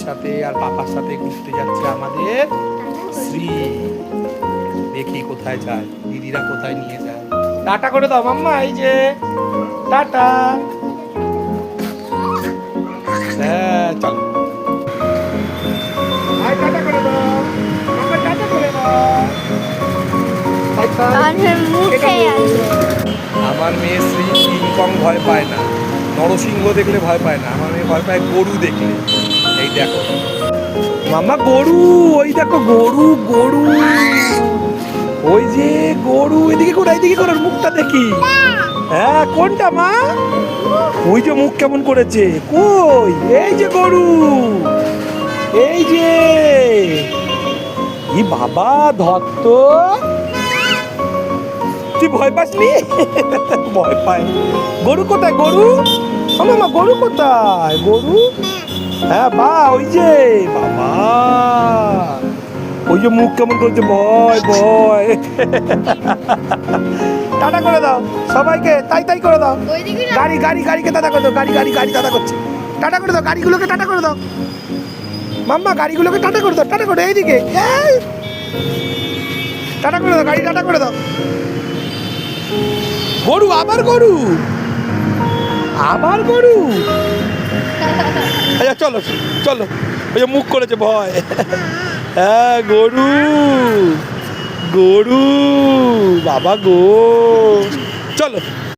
সাথে আর পাপার সাথে ঘুরতে যাচ্ছে আমাদের শ্রী। দেখি কোথায় যায়, দিদিরা কোথায় নিয়ে যায়। টাটা করে দাও মাম্মা, এই যে টাটা। হ্যাঁ চলো, টাটা করে দাও মাম্মা, টাটা করে দাও। আমার মেয়ে শ্রী কিংকং ভয় পায় না, নরসিংহ দেখলে ভয় পায় না, আমার মেয়ে ভয় পায় গরু দেখলে। এই দেখো মাম্মা গরু, ওই দেখো গরু গরু, ওই যে গরু। এদিকে করো, এইদিকে করো, মুখটা দেখি। হ্যাঁ কোনটা মা? ওই যে মুখ কেমন করেছে, কই? এই যে গরু, এই যে। ই বাবা ধত্ত, তুই ভয় পাসনি? ভয় পায়। গরু কোথায় গরু? ও মামা গরু কোথায়? গরু, হ্যাঁ বা ওই যে বাবা, ওই যে মুখ কেমন করছে, ভয় ভয়। টাটা করে দাও সবাইকে, তাই তাই করে দাও। গাড়ি গাড়ি গাড়িকে টাটা করে দাও, গাড়ি গাড়ি গাড়ি টাটা করছে। টাটা করে দাও গাড়িগুলোকে, টাটা করে দাও মাম্মা, গাড়িগুলোকে টাটা করে দাও, টাটা করে এইদিকে। টাটা করে দাও, গাড়ি টাটা করে দাও। গরু, আবার গরু, আবার গরু। আচ্ছা চলো চলো, ওই যে মুখ করেছে ভয়। হ্যাঁ গরু গরু বাবা গো, চলো।